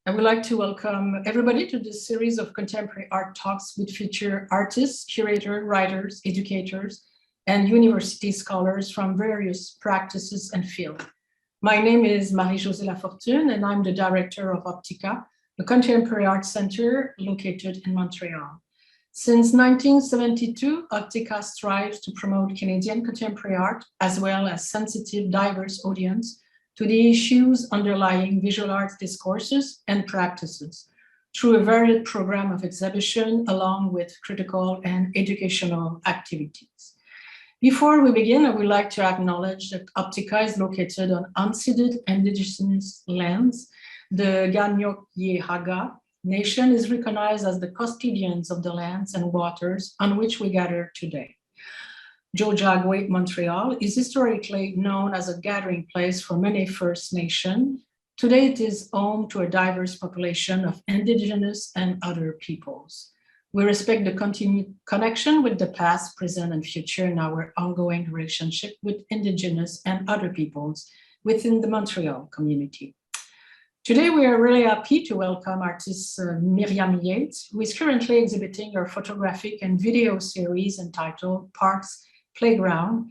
I would like to welcome everybody to this series of contemporary art talks which feature artists, curators, writers, educators, and university scholars from various practices and fields. My name is Marie-Josée Lafortune, and I'm the director of OPTICA, a contemporary art center located in Montreal. Since 1972, OPTICA strives to promote Canadian contemporary art as well as sensitive, diverse audience to the issues underlying visual arts discourses and practices through a varied program of exhibition along with critical and educational activities. Before we begin, I would like to acknowledge that OPTICA is located on unceded indigenous lands. The Ganyok-Yehaga Nation is recognized as the custodians of the lands and waters on which we gather today. Ojibwe, Montreal is historically known as a gathering place for many First Nations. Today it is home to a diverse population of Indigenous and other peoples. We respect the continued connection with the past, present, and future in our ongoing relationship with Indigenous and other peoples within the Montreal community. Today, we are really happy to welcome artist Myriam Yates, who is currently exhibiting her photographic and video series entitled Parcs, Playground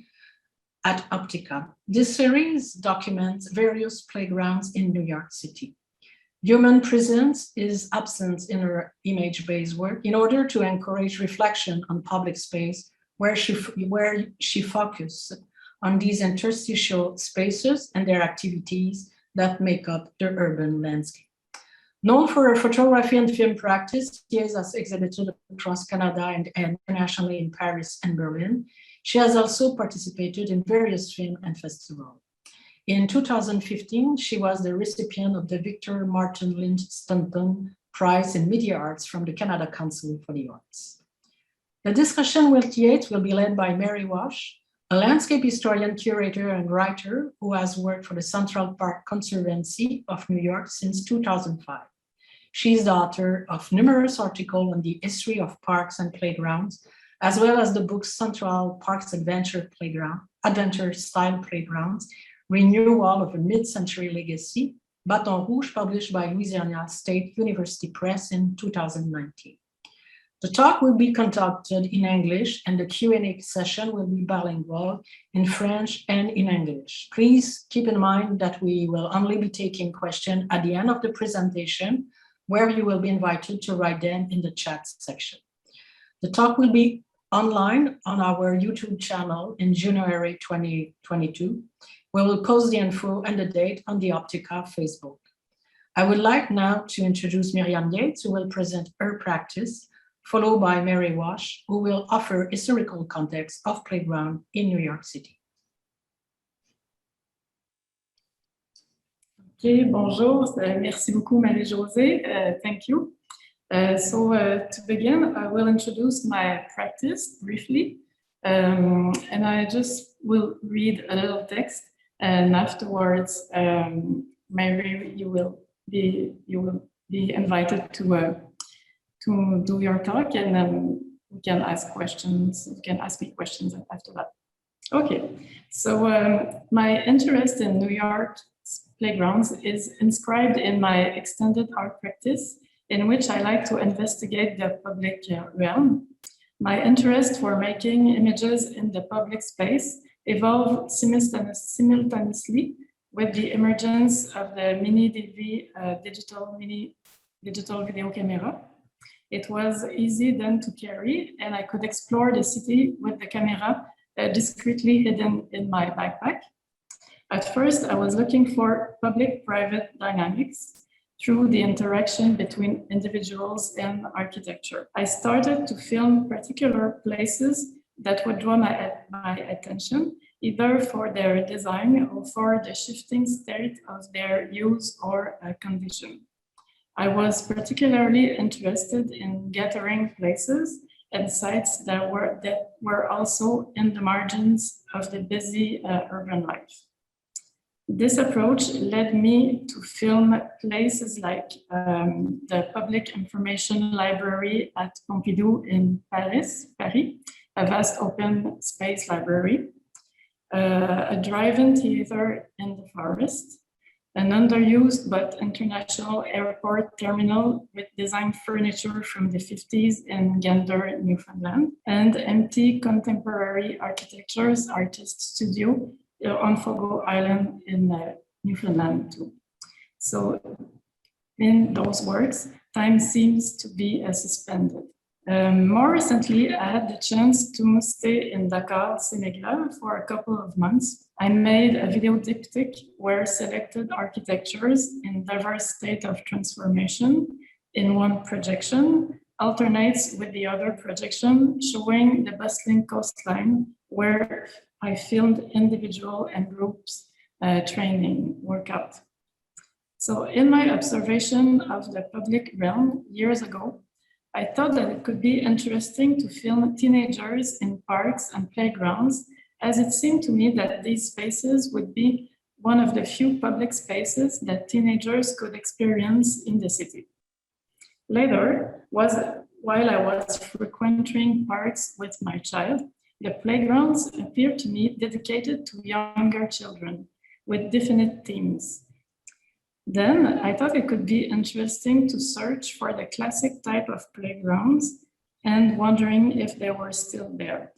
at OPTICA. This series documents various playgrounds in New York City. Human presence is absent in her image-based work in order to encourage reflection on public space where she focused on these interstitial spaces and their activities that make up the urban landscape. Known for her photography and film practice, Yates has exhibited across Canada and internationally in Paris and Berlin. She has also participated in various film and festivals. In 2015, she was the recipient of the Victor-Martyn-Lynch-Staunton Prize in Media Arts from the Canada Council for the Arts. The discussion with Yates will be led by Marie Warsh, a landscape historian, curator, and writer who has worked for the Central Park Conservancy of New York since 2005. She is the author of numerous articles on the history of parks and playgrounds, as well as the book Central Parks Adventure Style Playgrounds, Renewal of a Mid-Century Legacy, Bâton Rouge, published by Louisiana State University Press in 2019. The talk will be conducted in English and the Q&A session will be bilingual in French and in English. Please keep in mind that we will only be taking questions at the end of the presentation, where you will be invited to write them in the chat section. The talk will be online on our YouTube channel in January 2022. We will post the info and the date on the OPTICA Facebook. I would like now to introduce Myriam Yates, who will present her practice, followed by Marie Warsh, who will offer historical context of playground in New York City. Okay, bonjour, merci beaucoup Marie-Josée, thank you. To begin, I will introduce my practice briefly, and I just will read a little text, and afterwards, Mary, you will be invited to do your talk, and then we can ask questions. You can ask me questions after that. Okay, so my interest in New York playgrounds is inscribed in my extended art practice, in which I like to investigate the public realm. My interest for making images in the public space evolved simultaneously with the emergence of the mini DV digital video camera. It was easy then to carry, and I could explore the city with the camera discreetly hidden in my backpack. At first, I was looking for public-private dynamics through the interaction between individuals and architecture. I started to film particular places that would draw my attention, either for their design or for the shifting state of their use or condition. I was particularly interested in gathering places and sites that were also in the margins of the busy urban life. This approach led me to film places like the Public Information Library at Pompidou in Paris, a vast open space library, a drive-in theater in the forest, an underused but international airport terminal with design furniture from the 50s in Gander, Newfoundland, and empty contemporary architecture's artist studio on Fogo Island in Newfoundland too. So in those works, time seems to be suspended. More recently, I had the chance to stay in Dakar, Senegal for a couple of months. I made a video diptych where selected architectures in diverse state of transformation in one projection alternates with the other projection showing the bustling coastline where I filmed individual and groups training workout. So in my observation of the public realm years ago, I thought that it could be interesting to film teenagers in parks and playgrounds, as it seemed to me that these spaces would be one of the few public spaces that teenagers could experience in the city. Later, while I was frequenting parks with my child, the playgrounds appeared to me dedicated to younger children with definite themes. Then I thought it could be interesting to search for the classic type of playgrounds and wondering if they were still there.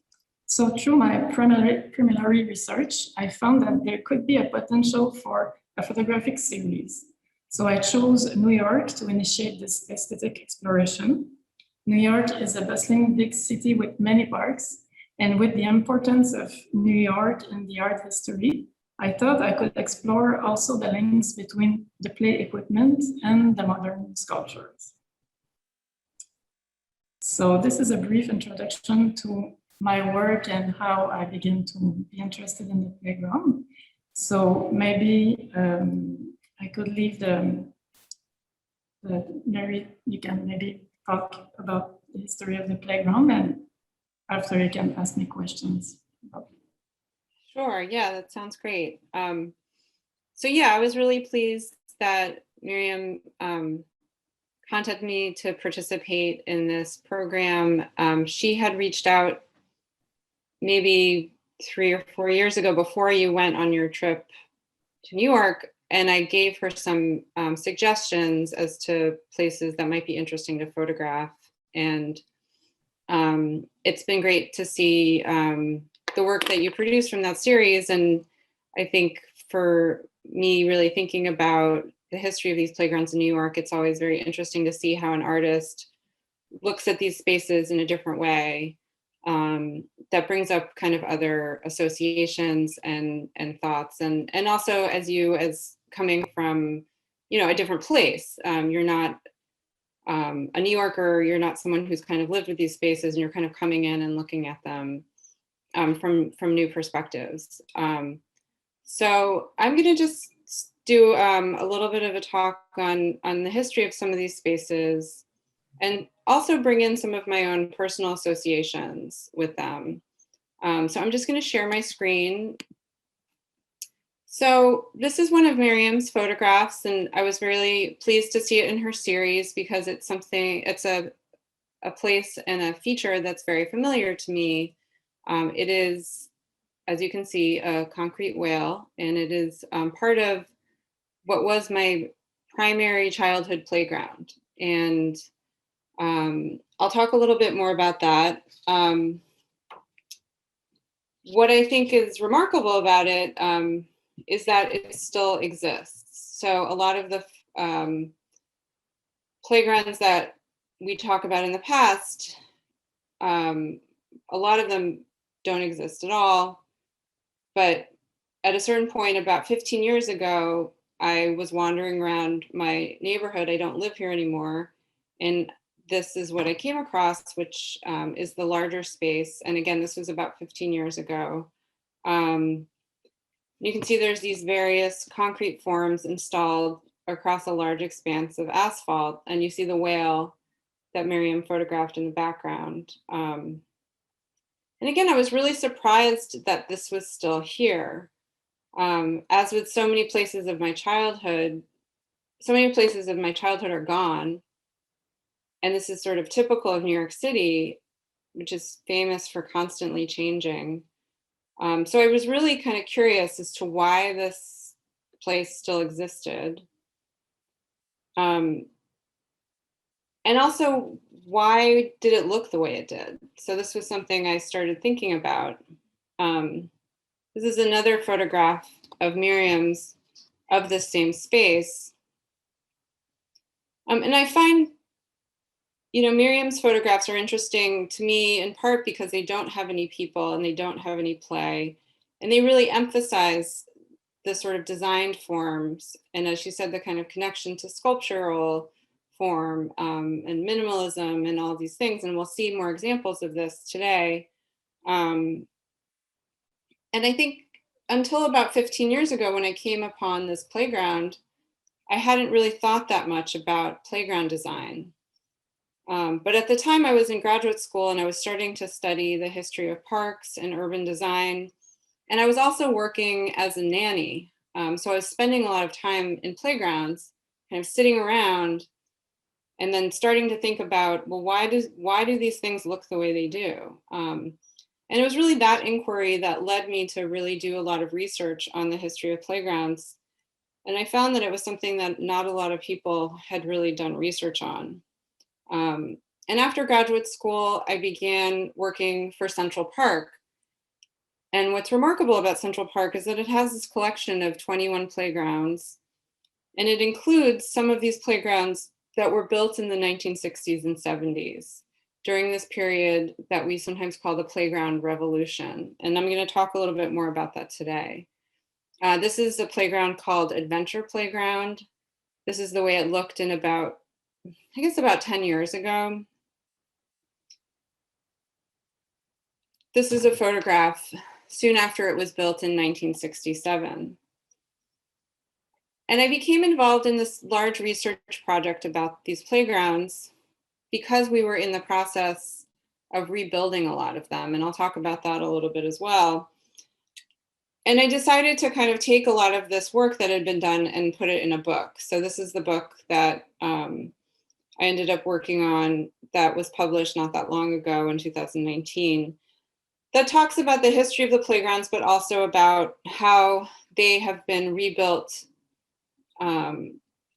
So through my preliminary research, I found that there could be a potential for a photographic series. So I chose New York to initiate this aesthetic exploration. New York is a bustling big city with many parks, and with the importance of New York in the art history, I thought I could explore also the links between the play equipment and the modern sculptures. So this is a brief introduction to my work and how I began to be interested in the playground. So maybe I could leave the Mary, you can maybe talk about the history of the playground, and after you can ask me questions about it. Sure, yeah, that sounds great. So yeah, I was really pleased that Myriam contacted me to participate in this program. She had reached out maybe 3 or 4 years ago before you went on your trip to New York, and I gave her some suggestions as to places that might be interesting to photograph. And it's been great to see the work that you produced from that series. And I think for me really thinking about the history of these playgrounds in New York, it's always very interesting to see how an artist looks at these spaces in a different way that brings up kind of other associations and thoughts. And also as coming from, a different place, you're not a New Yorker, you're not someone who's kind of lived with these spaces, and you're kind of coming in and looking at them from new perspectives. So I'm going to just do a little bit of a talk on the history of some of these spaces, and also bring in some of my own personal associations with them. So I'm just going to share my screen. So this is one of Myriam's photographs, and I was really pleased to see it in her series because it's a place and a feature that's very familiar to me. It is, as you can see, a concrete whale, and it is part of what was my primary childhood playground. And I'll talk a little bit more about that. What I think is remarkable about it is that it still exists. So a lot of the playgrounds that we talk about in the past, a lot of them don't exist at all. But at a certain point, about 15 years ago, I was wandering around my neighborhood. I don't live here anymore. And this is what I came across, which is the larger space. And again, this was about 15 years ago. You can see there's these various concrete forms installed across a large expanse of asphalt. And you see the whale that Myriam photographed in the background. And again, I was really surprised that this was still here. As with so many places of my childhood, are gone. And this is sort of typical of New York City, which is famous for constantly changing. So I was really kind of curious as to why this place still existed. And also, why did it look the way it did? So this was something I started thinking about. This is another photograph of Myriam's of this same space. And I find, Myriam's photographs are interesting to me in part because they don't have any people and they don't have any play. And they really emphasize the sort of designed forms. And as she said, the kind of connection to sculptural form and minimalism and all these things. And we'll see more examples of this today. And I think until about 15 years ago, when I came upon this playground, I hadn't really thought that much about playground design. But at the time I was in graduate school and I was starting to study the history of parks and urban design. And I was also working as a nanny. So I was spending a lot of time in playgrounds, kind of sitting around and then starting to think about, well, why do these things look the way they do? And it was really that inquiry that led me to really do a lot of research on the history of playgrounds. And I found that it was something that not a lot of people had really done research on. And after graduate school, I began working for Central Park. And what's remarkable about Central Park is that it has this collection of 21 playgrounds. And it includes some of these playgrounds that were built in the 1960s and 70s during this period that we sometimes call the playground revolution. And I'm going to talk a little bit more about that today. This is a playground called Adventure Playground. This is the way it looked in about 10 years ago. This is a photograph soon after it was built in 1967. And I became involved in this large research project about these playgrounds because we were in the process of rebuilding a lot of them. And I'll talk about that a little bit as well. And I decided to kind of take a lot of this work that had been done and put it in a book. So this is the book that I ended up working on that was published not that long ago in 2019. That talks about the history of the playgrounds, but also about how they have been rebuilt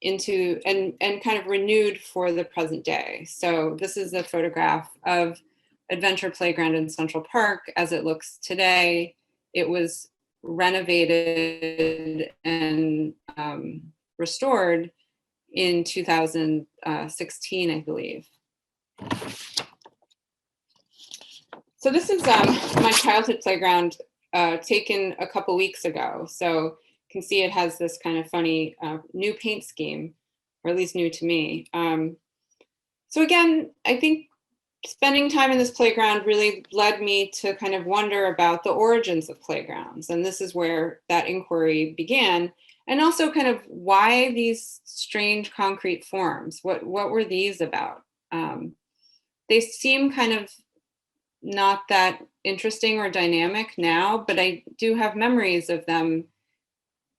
into and kind of renewed for the present day. So this is a photograph of Adventure Playground in Central Park as it looks today. It was renovated and restored in 2016, I believe. So this is my childhood playground taken a couple weeks ago. So you can see it has this kind of funny new paint scheme, or at least new to me. So again, I think spending time in this playground really led me to kind of wonder about the origins of playgrounds. And this is where that inquiry began. And also kind of why these strange concrete forms? What were these about? They seem kind of not that interesting or dynamic now, but I do have memories of them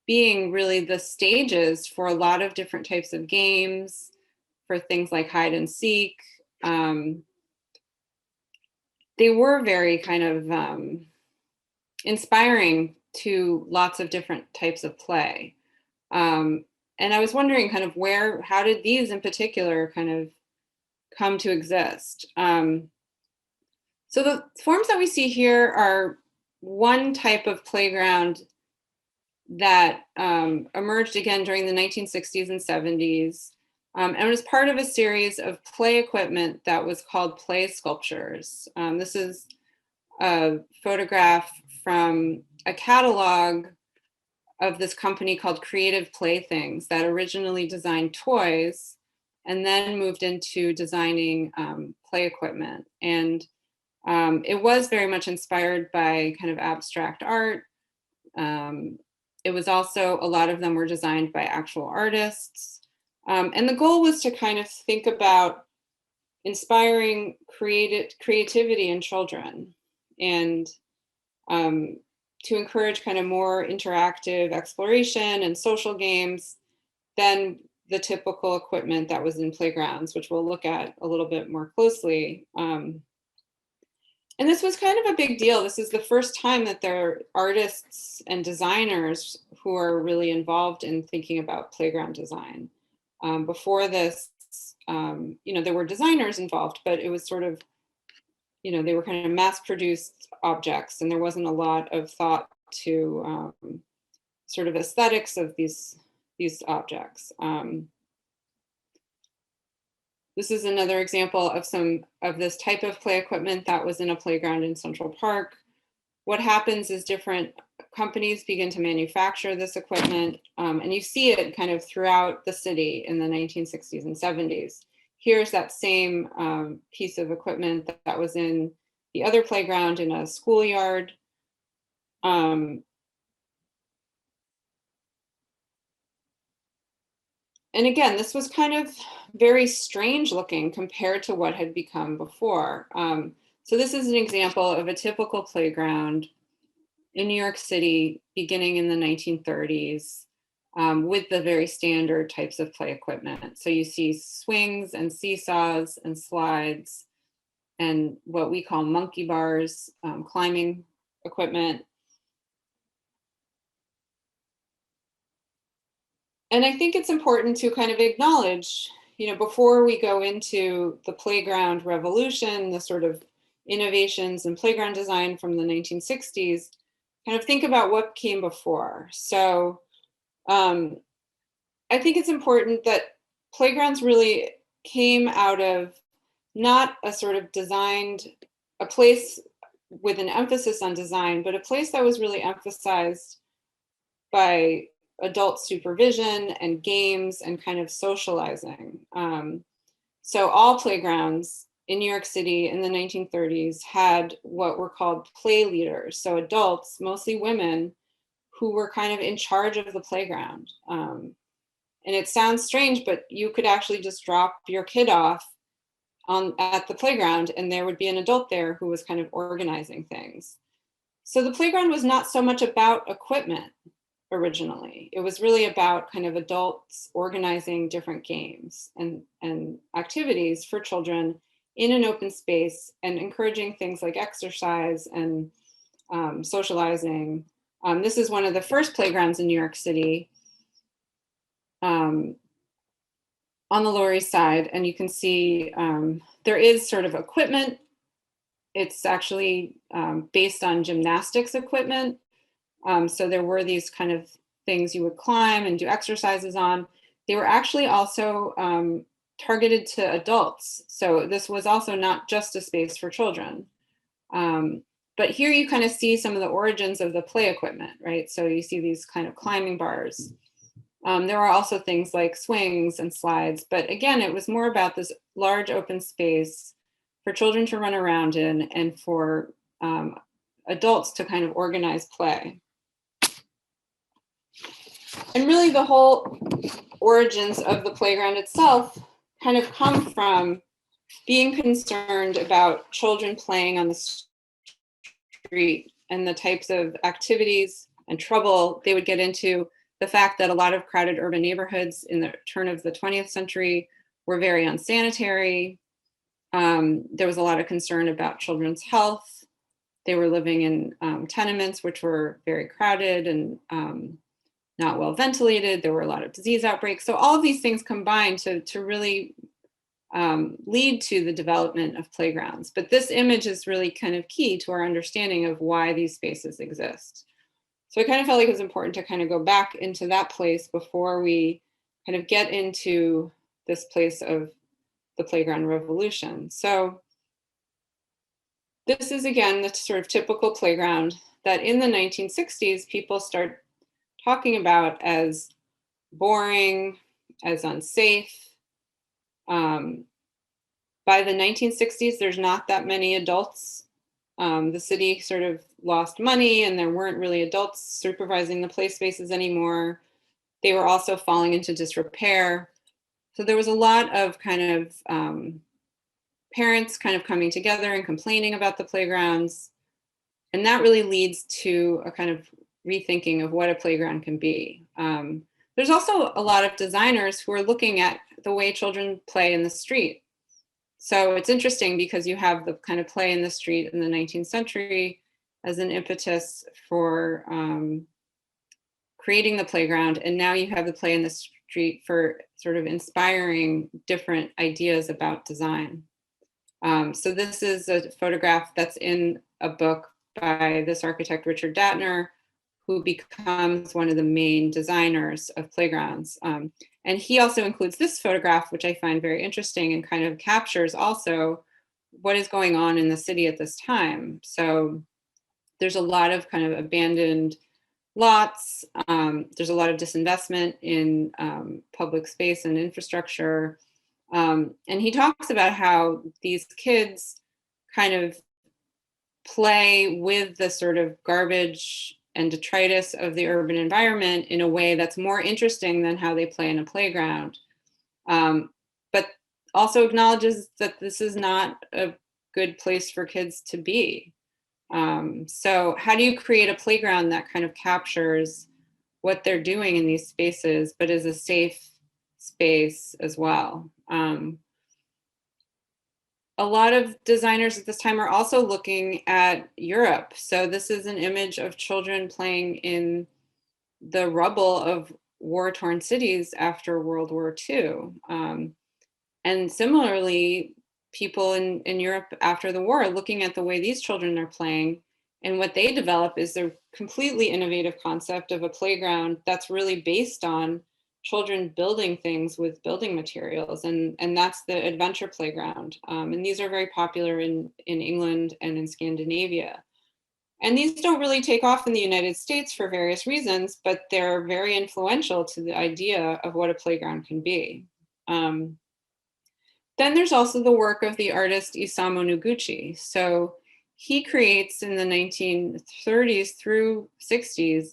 being really the stages for a lot of different types of games, for things like hide and seek. They were very kind of inspiring to lots of different types of play. And I was wondering kind of how did these in particular kind of come to exist? So the forms that we see here are one type of playground that emerged again during the 1960s and 70s. And it was part of a series of play equipment that was called play sculptures. This is a photograph from a catalog of this company called Creative Playthings that originally designed toys and then moved into designing play equipment. And it was very much inspired by kind of abstract art. It was also, a lot of them were designed by actual artists. And the goal was to kind of think about inspiring creativity in children and to encourage kind of more interactive exploration and social games than the typical equipment that was in playgrounds, which we'll look at a little bit more closely. And this was kind of a big deal. This is the first time that there are artists and designers who are really involved in thinking about playground design. Before this, there were designers involved, but it was sort of, they were kind of mass-produced objects, and there wasn't a lot of thought to sort of aesthetics of these objects. This is another example of some of this type of play equipment that was in a playground in Central Park. What happens is different companies begin to manufacture this equipment, and you see it kind of throughout the city in the 1960s and 70s. Here's that same piece of equipment that was in the other playground in a schoolyard. And again, this was kind of very strange looking compared to what had become before. So this is an example of a typical playground in New York City beginning in the 1930s with the very standard types of play equipment. So you see swings and seesaws and slides and what we call monkey bars, climbing equipment. And I think it's important to kind of acknowledge, before we go into the playground revolution, the sort of innovations in playground design from the 1960s, kind of think about what came before. So I think it's important that playgrounds really came out of not a sort of a place with an emphasis on design, but a place that was really emphasized by adult supervision and games and kind of socializing. So all playgrounds in New York City in the 1930s had what were called play leaders. So adults, mostly women, who were kind of in charge of the playground. And it sounds strange, but you could actually just drop your kid off at the playground and there would be an adult there who was kind of organizing things. So the playground was not so much about equipment originally. It was really about kind of adults organizing different games and activities for children in an open space and encouraging things like exercise and socializing. This is one of the first playgrounds in New York City on the Lower East Side, and you can see there is sort of equipment. It's actually based on gymnastics equipment. So there were these kind of things you would climb and do exercises on. They were actually also targeted to adults. So this was also not just a space for children. But here you kind of see some of the origins of the play equipment, right? So you see these kind of climbing bars. There are also things like swings and slides, but again, it was more about this large open space for children to run around in and for adults to kind of organize play. And really the whole origins of the playground itself kind of come from being concerned about children playing on the street and the types of activities and trouble they would get into, the fact that a lot of crowded urban neighborhoods in the turn of the 20th century were very unsanitary. There was a lot of concern about children's health. They were living in tenements which were very crowded and not well ventilated. There were a lot of disease outbreaks. So all of these things combined to really lead to the development of playgrounds. But this image is really kind of key to our understanding of why these spaces exist. So I kind of felt like it was important to kind of go back into that place before we kind of get into this place of the playground revolution. So this is, again, the sort of typical playground that in the 1960s, people start talking about as boring, as unsafe. By the 1960s, there's not that many adults. The city sort of lost money and there weren't really adults supervising the play spaces anymore. They were also falling into disrepair. So there was a lot of kind of parents kind of coming together and complaining about the playgrounds. And that really leads to a kind of rethinking of what a playground can be. There's also a lot of designers who are looking at the way children play in the street. So it's interesting because you have the kind of play in the street in the 19th century as an impetus for creating the playground. And now you have the play in the street for sort of inspiring different ideas about design. So this is a photograph that's in a book by this architect, Richard Datner, who becomes one of the main designers of playgrounds. And he also includes this photograph, which I find very interesting and kind of captures also what is going on in the city at this time. So there's a lot of kind of abandoned lots. There's a lot of disinvestment in public space and infrastructure. And he talks about how these kids kind of play with the sort of garbage and detritus of the urban environment in a way that's more interesting than how they play in a playground. But also acknowledges that this is not a good place for kids to be. So how do you create a playground that kind of captures what they're doing in these spaces, but is a safe space as well? A lot of designers at this time are also looking at Europe. So this is an image of children playing in the rubble of war-torn cities after World War II. And similarly, people in Europe after the war are looking at the way these children are playing, and what they develop is a completely innovative concept of a playground that's really based on children building things with building materials, and that's the adventure playground. And these are very popular in England and in Scandinavia. And these don't really take off in the United States for various reasons, but they're very influential to the idea of what a playground can be. Then there's also the work of the artist Isamu Noguchi. So he creates in the 1930s through 60s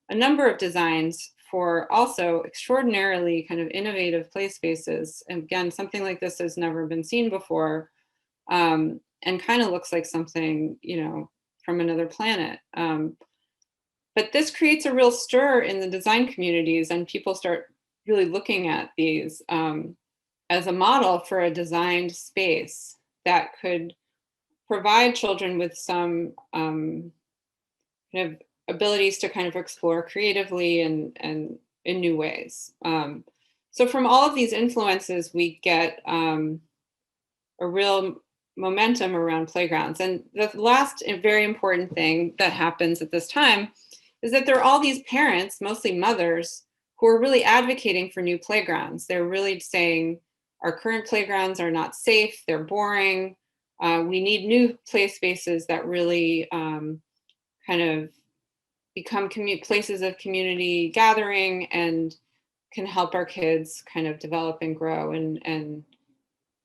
a number of designs for also extraordinarily kind of innovative play spaces. And again, something like this has never been seen before, and kind of looks like something, you know, from another planet. But this creates a real stir in the design communities, and people start really looking at these as a model for a designed space that could provide children with some kind of abilities to kind of explore creatively and in new ways. So from all of these influences, we get a real momentum around playgrounds. And the last very important thing that happens at this time is that there are all these parents, mostly mothers, who are really advocating for new playgrounds. They're really saying our current playgrounds are not safe, they're boring. We need new play spaces that really kind of become places of community gathering and can help our kids kind of develop and grow and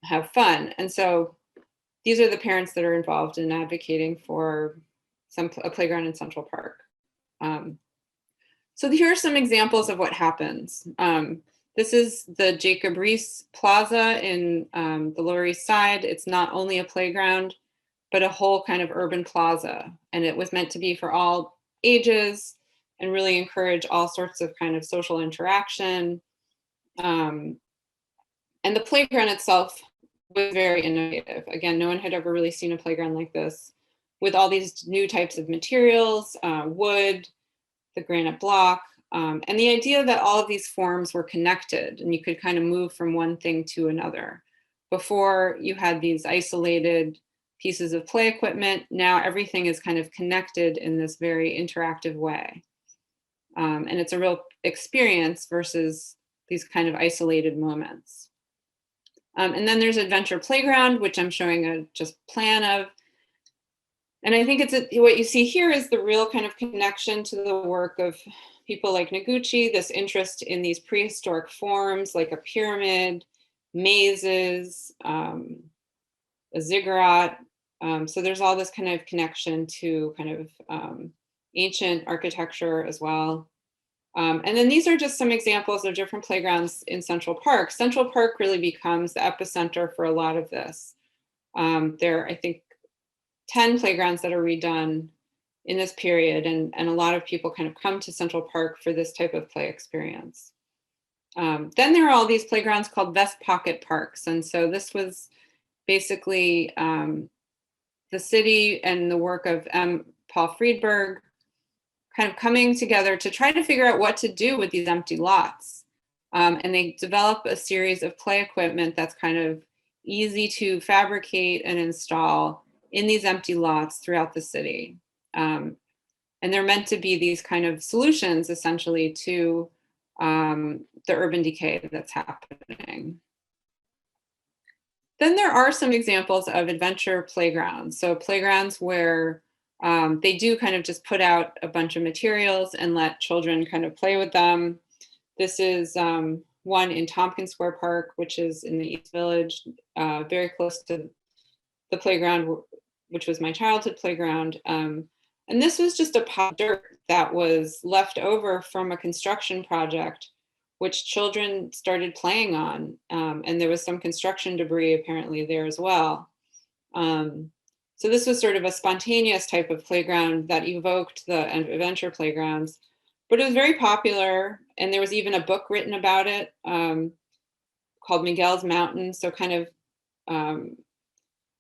have fun. And so these are the parents that are involved in advocating for a playground in Central Park. So here are some examples of what happens. This is the Jacob Riis Plaza in the Lower East Side. It's not only a playground, but a whole kind of urban plaza. And it was meant to be for all ages and really encourage all sorts of kind of social interaction. And the playground itself was very innovative. Again, no one had ever really seen a playground like this, with all these new types of materials, wood, the granite block, and the idea that all of these forms were connected and you could kind of move from one thing to another. Before, you had these isolated pieces of play equipment. Now everything is kind of connected in this very interactive way. And it's a real experience versus these kind of isolated moments. And then there's Adventure Playground, which I'm showing a just plan of. And I think what you see here is the real kind of connection to the work of people like Noguchi, this interest in these prehistoric forms like a pyramid, mazes, a ziggurat. So there's all this kind of connection to kind of ancient architecture as well. And then these are just some examples of different playgrounds in Central Park. Central Park really becomes the epicenter for a lot of this. There are, I think, 10 playgrounds that are redone in this period, and a lot of people kind of come to Central Park for this type of play experience. Then there are all these playgrounds called vest pocket parks. And so this was basically the city and the work of Paul Friedberg kind of coming together to try to figure out what to do with these empty lots. And they develop a series of play equipment that's kind of easy to fabricate and install in these empty lots throughout the city. And they're meant to be these kind of solutions essentially to the urban decay that's happening. Then there are some examples of adventure playgrounds. So playgrounds where they do kind of just put out a bunch of materials and let children kind of play with them. This is one in Tompkins Square Park, which is in the East Village, very close to the playground, which was my childhood playground. And this was just a pile of dirt that was left over from a construction project, which children started playing on. And there was some construction debris apparently there as well. So this was sort of a spontaneous type of playground that evoked the adventure playgrounds, but it was very popular. And there was even a book written about it called Miguel's Mountain. So kind of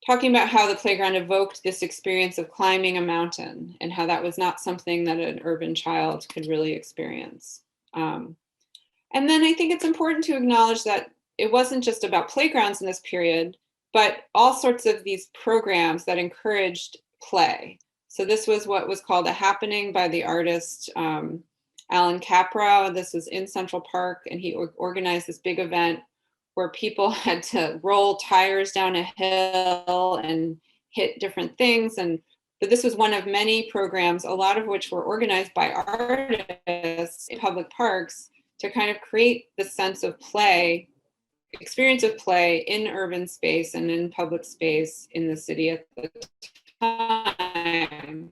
talking about how the playground evoked this experience of climbing a mountain and how that was not something that an urban child could really experience. And then I think it's important to acknowledge that it wasn't just about playgrounds in this period, but all sorts of these programs that encouraged play. So this was what was called a happening by the artist Alan Caprow. This was in Central Park, and he organized this big event where people had to roll tires down a hill and hit different things. But this was one of many programs, a lot of which were organized by artists in public parks to kind of create the sense of play, experience of play in urban space and in public space in the city at the time.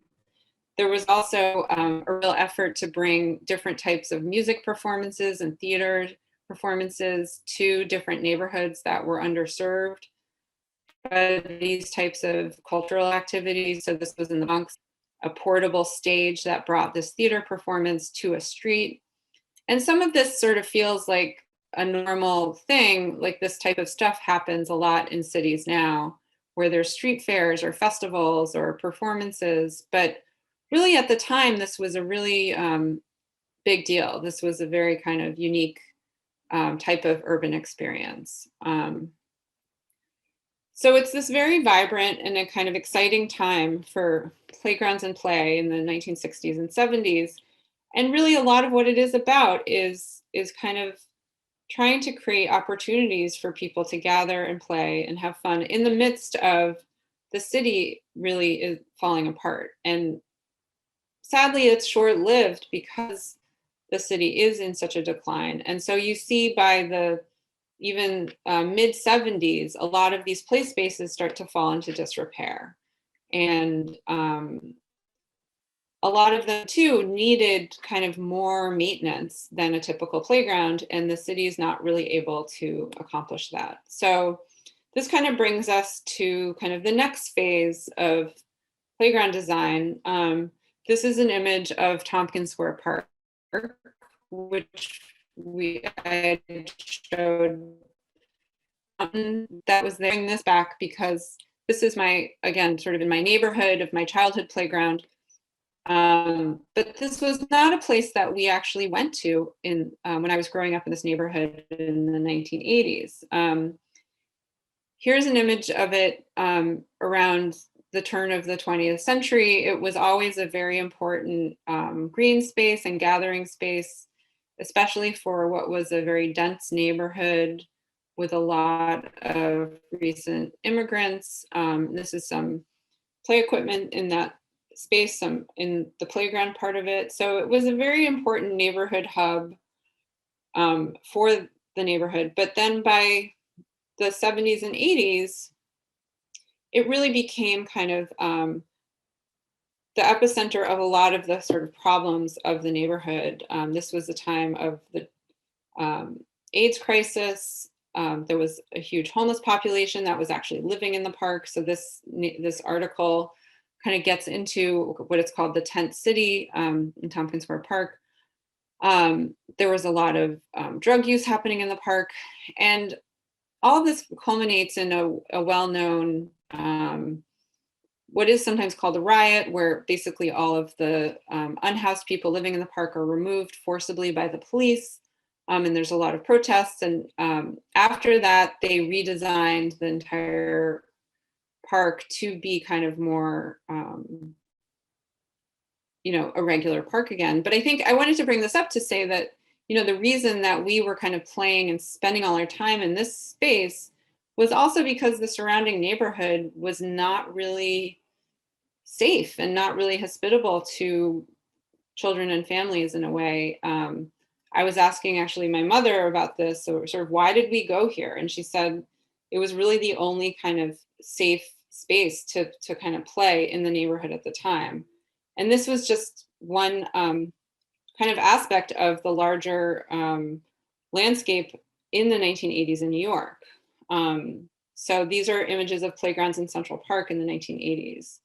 There was also a real effort to bring different types of music performances and theater performances to different neighborhoods that were underserved by these types of cultural activities. So this was in the Bronx, a portable stage that brought this theater performance to a street. And some of this sort of feels like a normal thing, like this type of stuff happens a lot in cities now, where there's street fairs or festivals or performances. But really at the time, this was a really big deal. This was a very kind of unique type of urban experience. So it's this very vibrant and a kind of exciting time for playgrounds and play in the 1960s and 70s. And really a lot of what it is about is kind of trying to create opportunities for people to gather and play and have fun in the midst of the city really is falling apart. And sadly, it's short-lived because the city is in such a decline. And so you see by the even mid-70s, a lot of these play spaces start to fall into disrepair. And a lot of them too needed kind of more maintenance than a typical playground, and the city is not really able to accomplish that. So this kind of brings us to kind of the next phase of playground design. This is an image of Tompkins Square Park, which I showed. That was there. This back because this is my, again, sort of in my neighborhood of my childhood playground. But this was not a place that we actually went to in when I was growing up in this neighborhood in the 1980s. Here's an image of it around the turn of the 20th century. It was always a very important green space and gathering space, especially for what was a very dense neighborhood with a lot of recent immigrants. This is some play equipment in that space, some in the playground part of it. So it was a very important neighborhood hub for the neighborhood. But then by the 70s and 80s, it really became kind of the epicenter of a lot of the sort of problems of the neighborhood. This was the time of the AIDS crisis. There was a huge homeless population that was actually living in the park. So this article kind of gets into what it's called the tent city in Tompkins Square Park. There was a lot of drug use happening in the park. And all of this culminates in a well-known, what is sometimes called a riot, where basically all of the unhoused people living in the park are removed forcibly by the police. And there's a lot of protests. And after that, they redesigned the entire park to be kind of more, a regular park again. But I think I wanted to bring this up to say that, the reason that we were kind of playing and spending all our time in this space was also because the surrounding neighborhood was not really safe and not really hospitable to children and families in a way. I was asking actually my mother about this, so sort of why did we go here? And she said it was really the only kind of safe space to kind of play in the neighborhood at the time. And this was just one kind of aspect of the larger landscape in the 1980s in New York. So these are images of playgrounds in Central Park in the 1980s.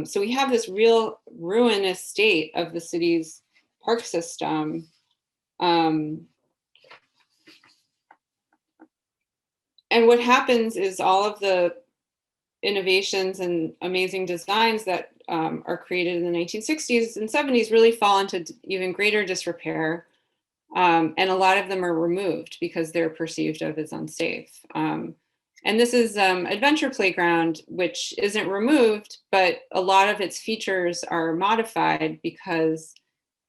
So we have this real ruinous state of the city's park system. And what happens is all of the innovations and amazing designs that are created in the 1960s and 70s really fall into even greater disrepair. And a lot of them are removed because they're perceived of as unsafe. And this is Adventure Playground, which isn't removed, but a lot of its features are modified because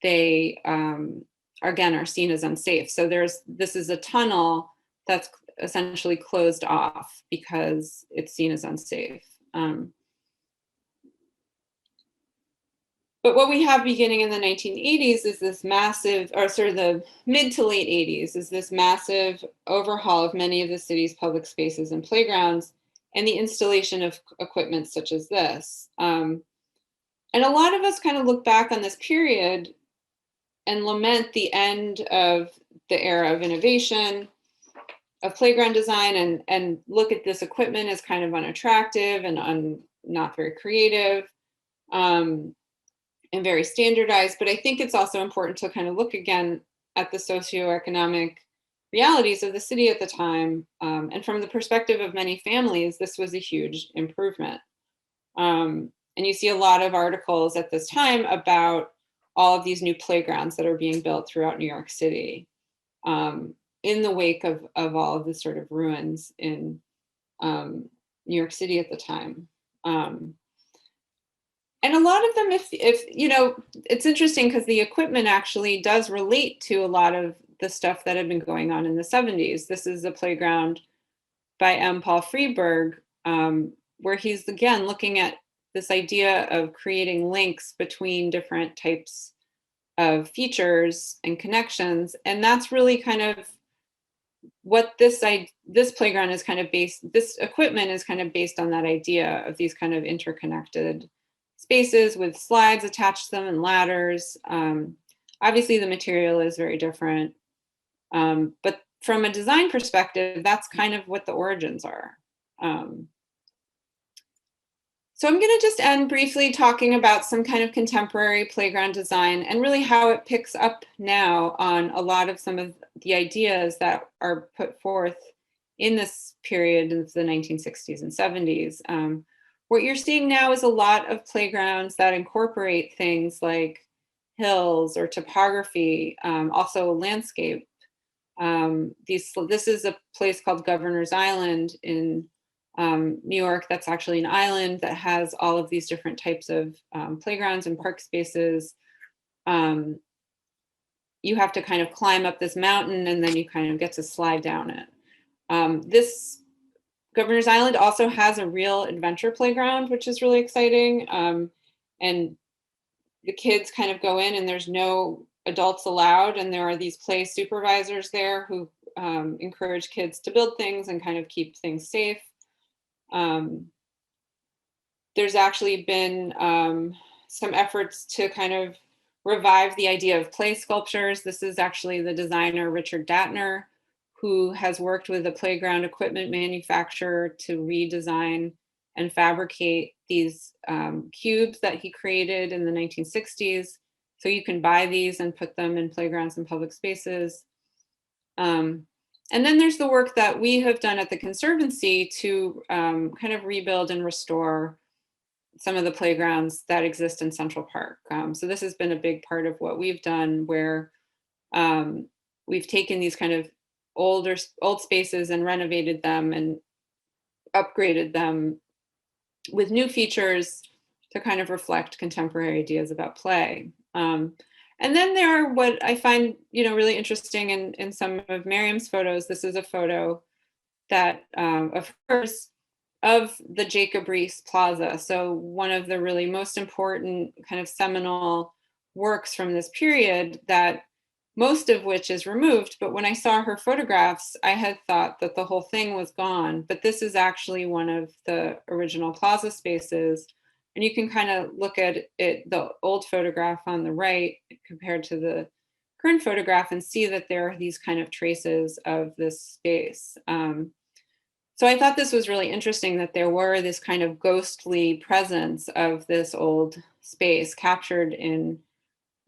they, again, are seen as unsafe. So this is a tunnel that's essentially closed off because it's seen as unsafe. But what we have beginning in the 1980s is this massive, or sort of the mid to late 80s, is this massive overhaul of many of the city's public spaces and playgrounds, and the installation of equipment such as this. And a lot of us kind of look back on this period and lament the end of the era of innovation, of playground design, and look at this equipment as kind of unattractive and not very creative. And very standardized, but I think it's also important to kind of look again at the socioeconomic realities of the city at the time. And from the perspective of many families, this was a huge improvement. And you see a lot of articles at this time about all of these new playgrounds that are being built throughout New York City in the wake of all of the sort of ruins in New York City at the time. And a lot of them, if it's interesting because the equipment actually does relate to a lot of the stuff that had been going on in the 70s. This is a playground by M. Paul Freeberg, where he's, again, looking at this idea of creating links between different types of features and connections. And that's really kind of what this playground is kind of based, this equipment is kind of based on that idea of these kind of interconnected spaces with slides attached to them and ladders. Obviously the material is very different, but from a design perspective, that's kind of what the origins are. So I'm gonna just end briefly talking about some kind of contemporary playground design and really how it picks up now on a lot of some of the ideas that are put forth in this period of the 1960s and 70s. What you're seeing now is a lot of playgrounds that incorporate things like hills or topography, also landscape. This is a place called Governor's Island in New York. That's actually an island that has all of these different types of playgrounds and park spaces. You have to kind of climb up this mountain and then you kind of get to slide down it. This Governor's Island also has a real adventure playground, which is really exciting. And the kids kind of go in and there's no adults allowed. And there are these play supervisors there who encourage kids to build things and kind of keep things safe. There's actually been some efforts to kind of revive the idea of play sculptures. This is actually the designer, Richard Datner, who has worked with a playground equipment manufacturer to redesign and fabricate these cubes that he created in the 1960s. So you can buy these and put them in playgrounds and public spaces. And then there's the work that we have done at the Conservancy to kind of rebuild and restore some of the playgrounds that exist in Central Park. So this has been a big part of what we've done, where we've taken these kind of old spaces and renovated them and upgraded them with new features to kind of reflect contemporary ideas about play. And then there are what I find, really interesting in some of Myriam's photos. This is a photo that of hers of the Jacob Riis Plaza. So one of the really most important kind of seminal works from this period, that most of which is removed. But when I saw her photographs, I had thought that the whole thing was gone. But this is actually one of the original plaza spaces. And you can kind of look at it, the old photograph on the right compared to the current photograph, and see that there are these kind of traces of this space. So I thought this was really interesting, that there were this kind of ghostly presence of this old space captured in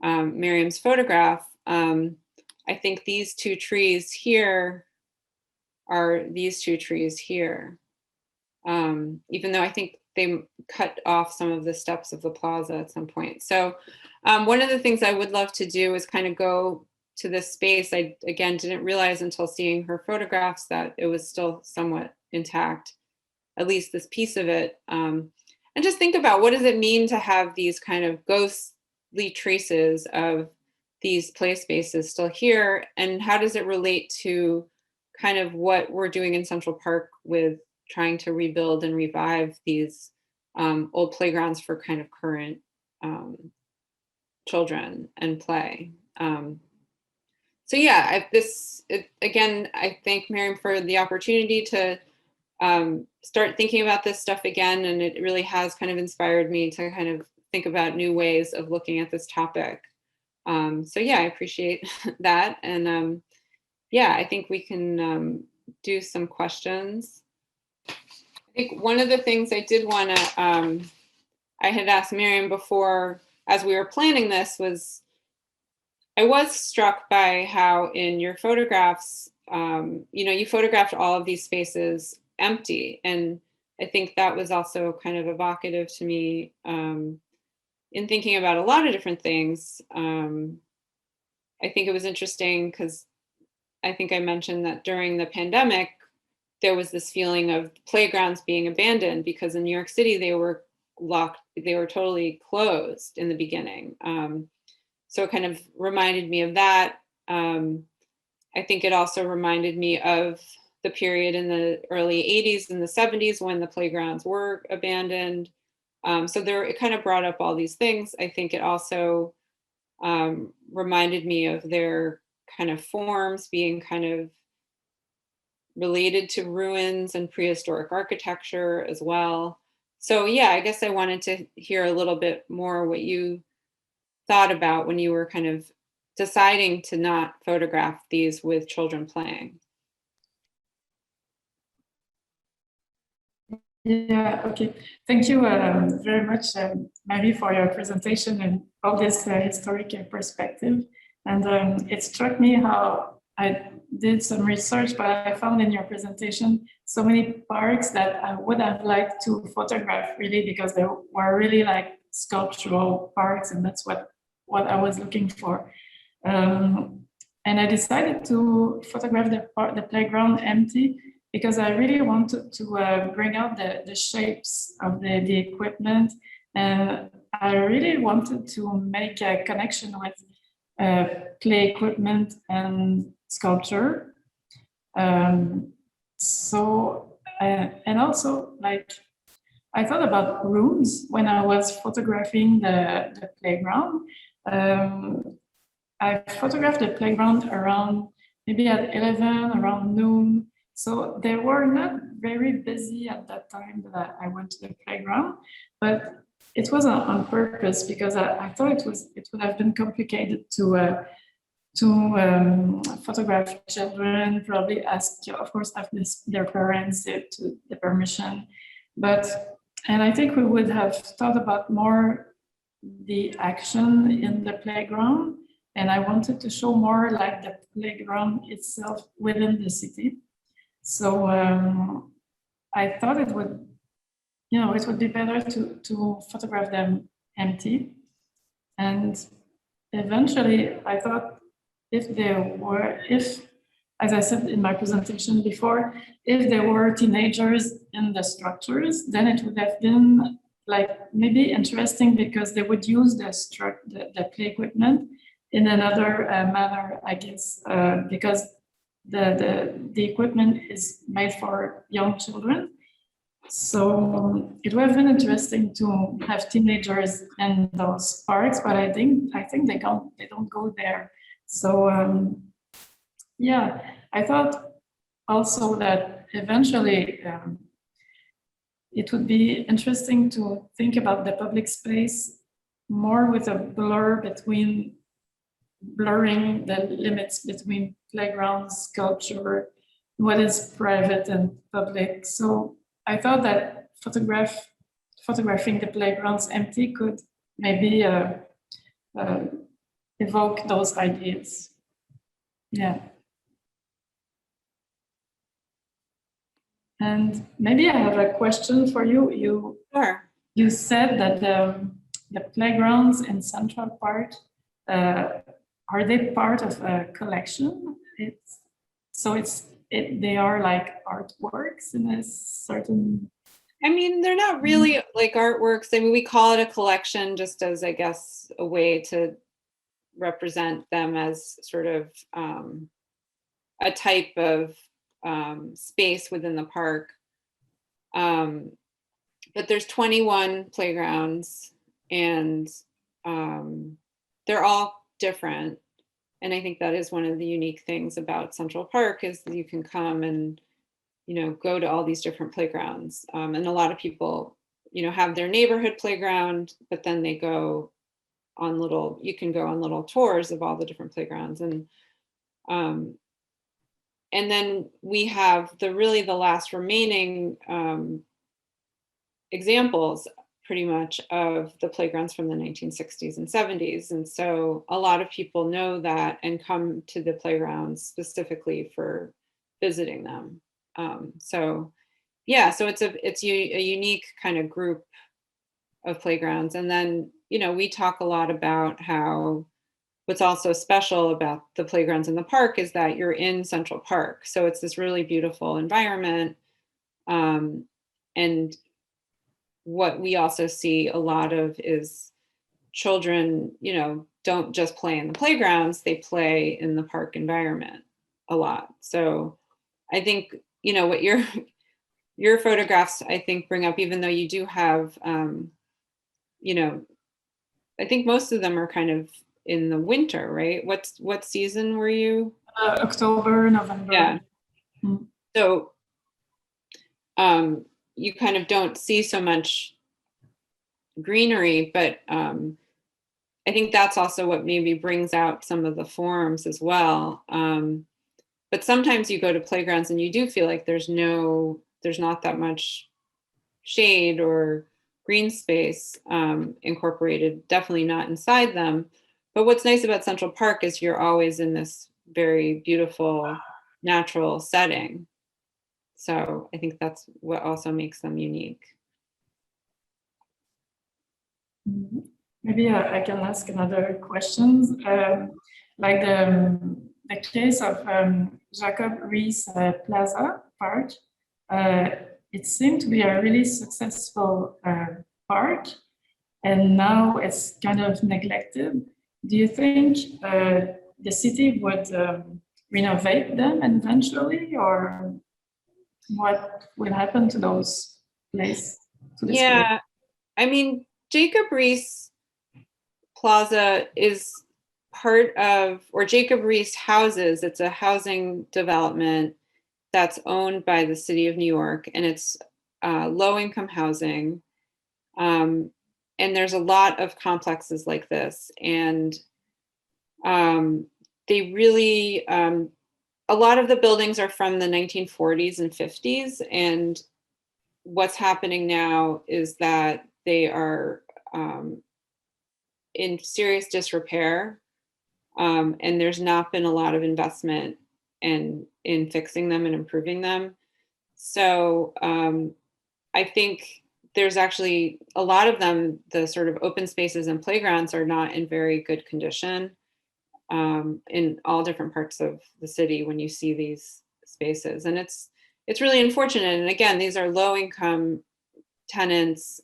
Myriam's photograph. I think these two trees here are these two trees here, even though I think they cut off some of the steps of the plaza at some point. So one of the things I would love to do is kind of go to this space. I, again, didn't realize until seeing her photographs that it was still somewhat intact, at least this piece of it. And just think about, what does it mean to have these kind of ghostly traces of these play spaces still here? And how does it relate to kind of what we're doing in Central Park with trying to rebuild and revive these old playgrounds for kind of current children and play? So yeah, again, I thank Myriam for the opportunity to start thinking about this stuff again, and it really has kind of inspired me to kind of think about new ways of looking at this topic. So yeah, I appreciate that, and yeah, I think we can do some questions. I think one of the things I did want to, I had asked Myriam before, as we were planning this, was I was struck by how in your photographs, you photographed all of these spaces empty. And I think that was also kind of evocative to me in thinking about a lot of different things. I think it was interesting because I think I mentioned that during the pandemic, there was this feeling of playgrounds being abandoned, because in New York City, they were locked, they were totally closed in the beginning. So it kind of reminded me of that. I think it also reminded me of the period in the early 80s and the 70s when the playgrounds were abandoned. So it kind of brought up all these things. I think it also reminded me of their kind of forms being kind of related to ruins and prehistoric architecture as well. So yeah, I guess I wanted to hear a little bit more what you thought about when you were kind of deciding to not photograph these with children playing. Yeah, okay. Thank you very much, Marie, for your presentation and all this historic perspective. And it struck me how I did some research, but I found in your presentation so many parks that I would have liked to photograph, really, because they were really like sculptural parks, and that's what I was looking for. And I decided to photograph the playground empty, because I really wanted to bring out the shapes of the equipment. And I really wanted to make a connection with play equipment and sculpture. And also, like, I thought about rooms when I was photographing the playground. I photographed the playground around maybe at 11, around noon. So they were not very busy at that time that I went to the playground, but it was on purpose, because I thought it would have been complicated to photograph children, probably ask, of course, their parents to the permission. And I think we would have thought about more the action in the playground and I wanted to show more like the playground itself within the city. So I thought it would, it would be better to photograph them empty. And eventually I thought if, as I said in my presentation before, if there were teenagers in the structures, then it would have been like maybe interesting because they would use the play equipment in another manner, I guess, because the equipment is made for young children. So it would have been interesting to have teenagers in those parks, but I think they don't go there. So yeah, I thought also that eventually it would be interesting to think about the public space more with a blurring the limits between playground, sculpture, what is private and public. So I thought that photographing the playgrounds empty could maybe evoke those ideas. Yeah. And maybe I have a question for you. Sure. You said that the playgrounds in Central Park, are they part of a collection? They are like artworks in a certain. I mean, they're not really like artworks. I mean, we call it a collection just as, I guess, a way to represent them as sort of a type of space within the park. But there's 21 playgrounds, and they're all different. And I think that is one of the unique things about Central Park is that you can come and, go to all these different playgrounds. And a lot of people, have their neighborhood playground, but then they go on you can go on little tours of all the different playgrounds. And then we have the last remaining examples pretty much of the playgrounds from the 1960s and 70s. And so a lot of people know that and come to the playgrounds specifically for visiting them. So it's a unique kind of group of playgrounds. And then, we talk a lot about how what's also special about the playgrounds in the park is that you're in Central Park. So it's this really beautiful environment. And what we also see a lot of is children, don't just play in the playgrounds, they play in the park environment a lot. So I think, what your photographs, I think, bring up, even though you do have, I think most of them are kind of in the winter, right? What season were you? October, November. Yeah. Mm-hmm. So you kind of don't see so much greenery, but I think that's also what maybe brings out some of the forms as well. But sometimes you go to playgrounds and you do feel like there's not that much shade or green space incorporated, definitely not inside them. But what's nice about Central Park is you're always in this very beautiful natural setting. So I think that's what also makes them unique. Maybe I can ask another question. Like the case of Jacob Riis Plaza Park, it seemed to be a really successful park, and now it's kind of neglected. Do you think the city would renovate them eventually, or what will happen to those places? Yeah, I mean, Jacob Riis Plaza is part of, or Jacob Riis Houses, it's a housing development that's owned by the city of New York, and it's low-income housing. And there's a lot of complexes like this. And they really, a lot of the buildings are from the 1940s and 50s. And what's happening now is that they are in serious disrepair. And there's not been a lot of investment in fixing them and improving them. So I think there's actually a lot of them, the sort of open spaces and playgrounds are not in very good condition in all different parts of the city when you see these spaces. And it's really unfortunate. And again, these are low income tenants,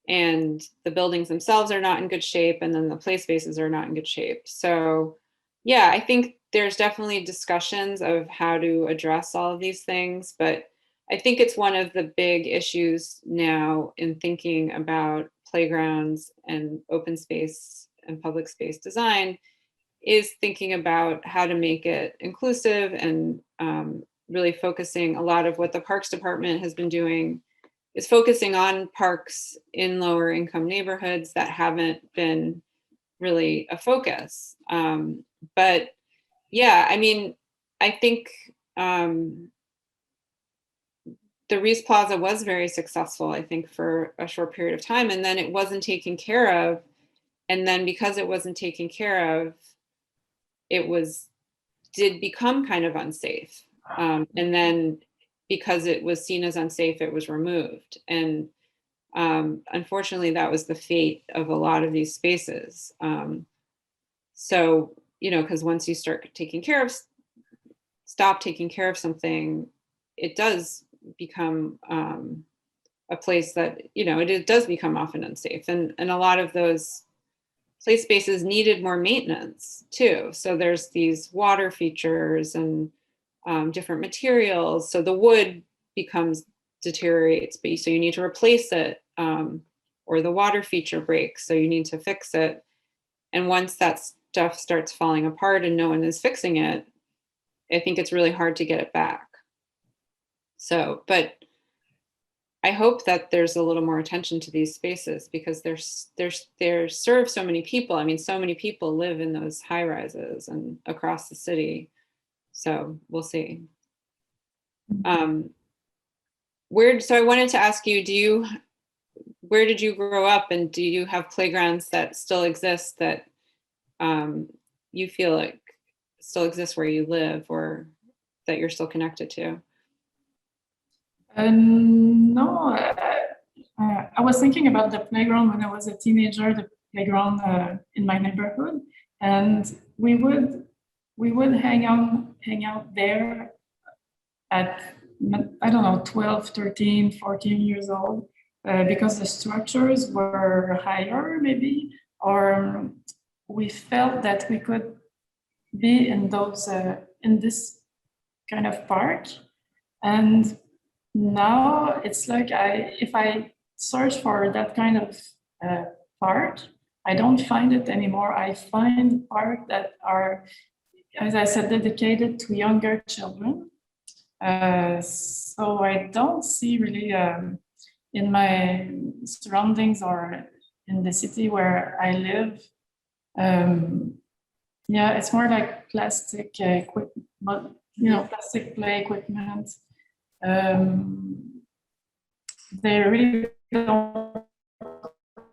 and the buildings themselves are not in good shape, and then the play spaces are not in good shape. So yeah, I think there's definitely discussions of how to address all of these things, but I think it's one of the big issues now in thinking about playgrounds and open space and public space design is thinking about how to make it inclusive and really focusing a lot of what the Parks Department has been doing is focusing on parks in lower income neighborhoods that haven't been really a focus. But yeah, I mean, I think the Reese Plaza was very successful, I think, for a short period of time, and then it wasn't taken care of. And then because it wasn't taken care of, it did become kind of unsafe. And then because it was seen as unsafe, it was removed. And unfortunately, that was the fate of a lot of these spaces. So, you know, because once you start stop taking care of something, it does become a place that, you know, it does become often unsafe. And a lot of those play spaces needed more maintenance too. So there's these water features and different materials. So the wood deteriorates, but so you need to replace it, or the water feature breaks, so you need to fix it. And once that stuff starts falling apart and no one is fixing it, I think it's really hard to get it back. So, but I hope that there's a little more attention to these spaces because they serve so many people. I mean, so many people live in those high rises and across the city. So we'll see. So I wanted to ask you, where did you grow up, and do you have playgrounds that still exist that you feel like still exist where you live or that you're still connected to? No, I was thinking about the playground when I was a teenager, the playground in my neighborhood, and we would hang out there at, I don't know, 12, 13, 14 years old, because the structures were higher maybe, or we felt that we could be in those, in this kind of park. And now it's like if I search for that kind of park, I don't find it anymore. I find parks that are, as I said, dedicated to younger children. So I don't see really in my surroundings or in the city where I live. Yeah, it's more like plastic equipment, you know, plastic play equipment. They really don't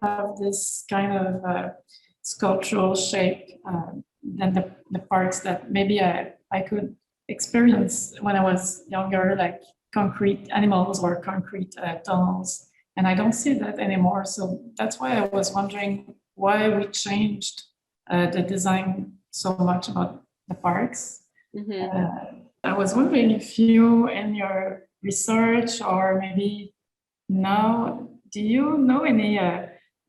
have this kind of sculptural shape than the parks that maybe I could experience when I was younger, like concrete animals or concrete tunnels. And I don't see that anymore. So that's why I was wondering why we changed the design so much about the parks. Mm-hmm. I was wondering if you, in your research or maybe now, do you know any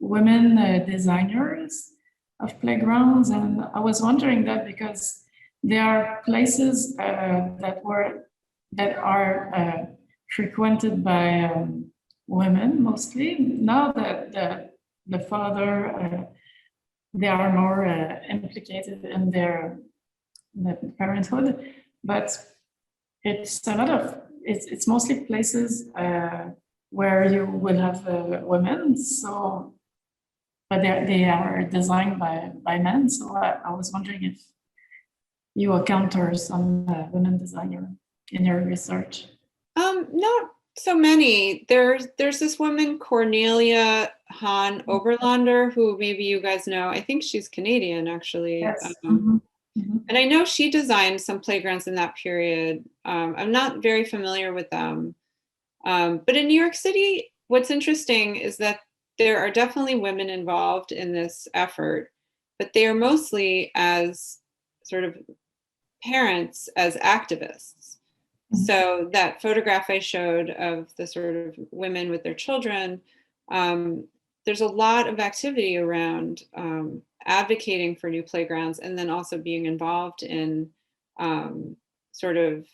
women designers of playgrounds? And I was wondering that because there are places that are frequented by women mostly. Now that the father, they are more implicated in their parenthood, but it's a lot of it's mostly places where you will have women. So, but they are designed by men. So I was wondering if you encounter some women designer in your research. so many. There's this woman, Cornelia Hahn Oberlander, who maybe you guys know. I think she's Canadian, actually. Yes. And I know she designed some playgrounds in that period. I'm not very familiar with them. But in New York City, what's interesting is that there are definitely women involved in this effort, but they are mostly as sort of parents, as activists. So that photograph I showed of the sort of women with their children, there's a lot of activity around advocating for new playgrounds, and then also being involved in sort of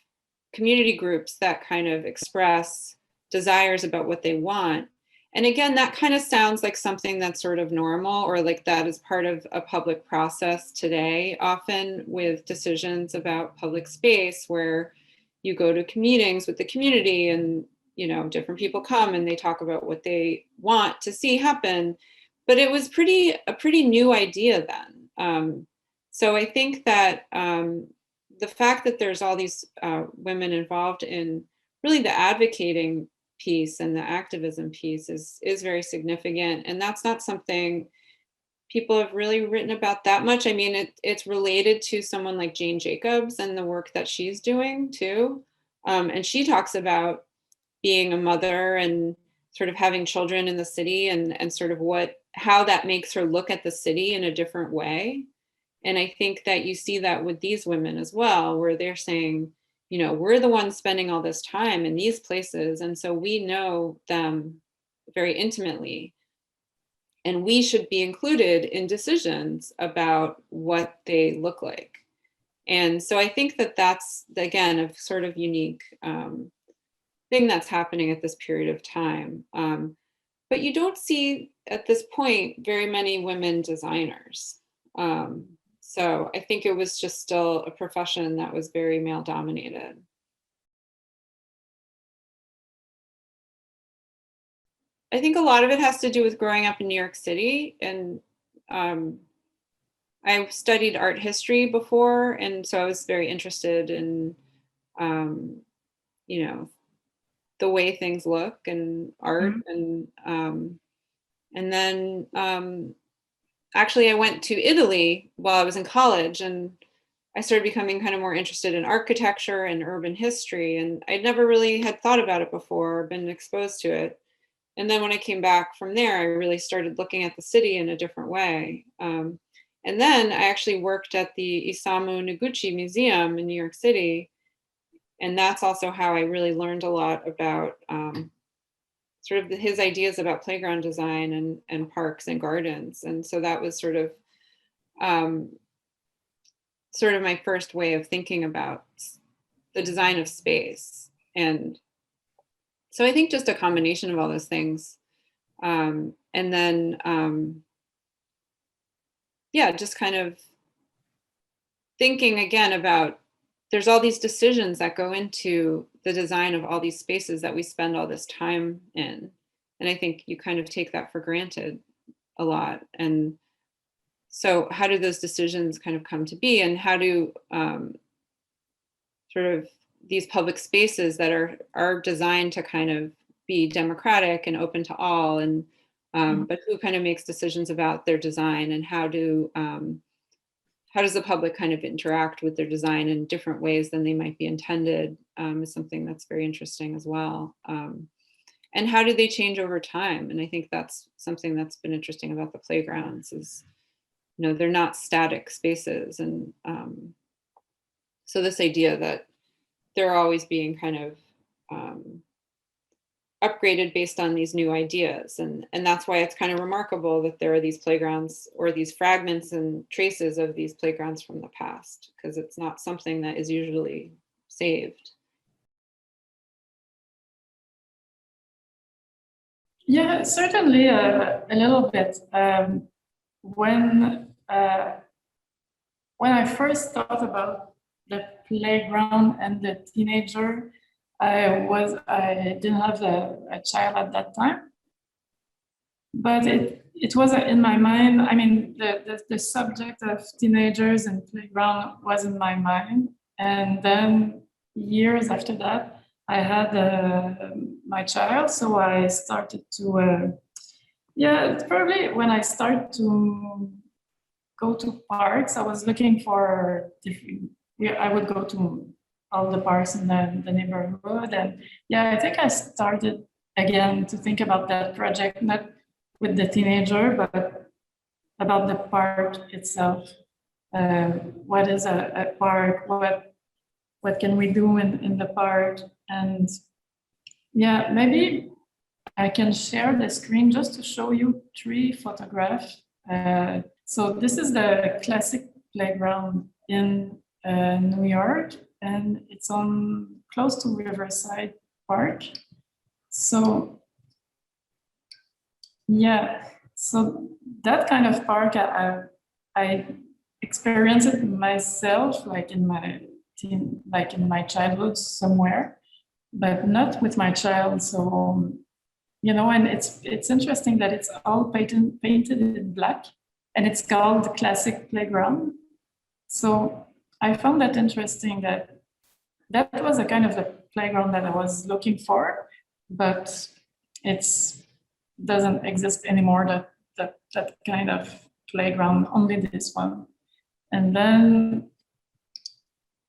community groups that kind of express desires about what they want. And again, that kind of sounds like something that's sort of normal, or like that is part of a public process today, often with decisions about public space, where you go to meetings with the community and, you know, different people come and they talk about what they want to see happen. But it was a pretty new idea then. So I think that the fact that there's all these women involved in really the advocating piece and the activism piece is very significant. And that's not something people have really written about that much. I mean, it's related to someone like Jane Jacobs and the work that she's doing too. And she talks about being a mother and sort of having children in the city, and sort of how that makes her look at the city in a different way. And I think that you see that with these women as well, where they're saying, you know, we're the ones spending all this time in these places, and so we know them very intimately. And we should be included in decisions about what they look like. And so I think that that's, again, a sort of unique thing that's happening at this period of time. But you don't see at this point very many women designers. So I think it was just still a profession that was very male dominated. I think a lot of it has to do with growing up in New York City, and I studied art history before, and so I was very interested in, you know, the way things look and art, and then actually I went to Italy while I was in college, and I started becoming kind of more interested in architecture and urban history, and I'd never really had thought about it before, been exposed to it. And then when I came back from there, I really started looking at the city in a different way. And then I actually worked at the Isamu Noguchi Museum in New York City. And that's also how I really learned a lot about sort of his ideas about playground design and parks and gardens. And so that was sort of my first way of thinking about the design of space. And so I think just a combination of all those things. And then, just kind of thinking again about, there's all these decisions that go into the design of all these spaces that we spend all this time in. And I think you kind of take that for granted a lot. And so how do those decisions kind of come to be, and how do sort of these public spaces that are designed to kind of be democratic and open to all, and but who kind of makes decisions about their design, and how does the public kind of interact with their design in different ways than they might be intended, is something that's very interesting as well. And how do they change over time? And I think that's something that's been interesting about the playgrounds is, you know, they're not static spaces. And so this idea that they're always being kind of upgraded based on these new ideas. And that's why it's kind of remarkable that there are these playgrounds, or these fragments and traces of these playgrounds from the past, because it's not something that is usually saved. Yeah, certainly a little bit. When I first thought about the playground and the teenager, I didn't have a child at that time, but it was in my mind. I mean, the subject of teenagers and playground was in my mind, and then years after that, I had my child. So I started to, yeah, probably when I started to go to parks, I was looking for different, I would go to all the parks in the neighborhood. And yeah, I think I started again to think about that project, not with the teenager, but about the park itself. What is a park? What can we do in the park? And yeah, maybe I can share the screen just to show you 3 photographs. So this is the classic playground in New York, and it's on close to Riverside Park. So yeah, so that kind of park I experienced it myself, like in my teen, like in my childhood somewhere, but not with my child. So you know, and it's interesting that it's all painted in black, and it's called the Classic Playground. So I found that interesting, that was a kind of the playground that I was looking for, but it's doesn't exist anymore, that kind of playground, only this one. And then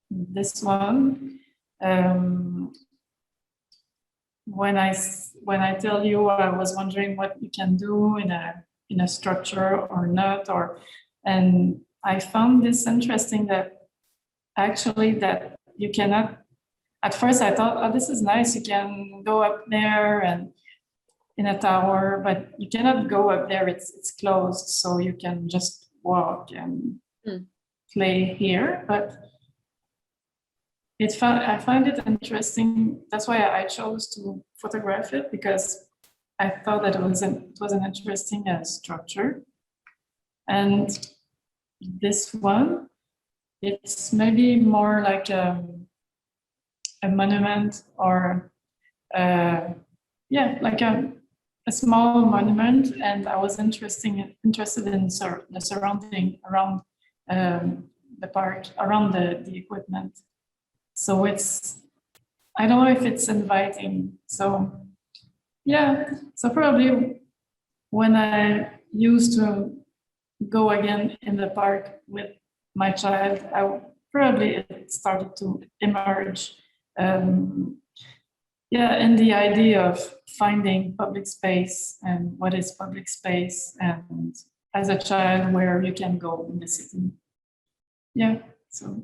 this one, when I tell you, I was wondering what you can do in a structure or not, and I found this interesting, that actually that you cannot, at first I thought, oh, this is nice, you can go up there and in a tower, but you cannot go up there, it's closed, so you can just walk and play here. But I find it interesting. That's why I chose to photograph it, because I thought that it was an interesting structure. And this one, it's maybe more like a monument, or yeah, like a small monument. And I was interested in the surrounding around the park, around the equipment. So I don't know if it's inviting. So yeah, so probably when I used to go again in the park with my child, it started to emerge, yeah, in the idea of finding public space and what is public space, and as a child, where you can go in the city. Yeah, so.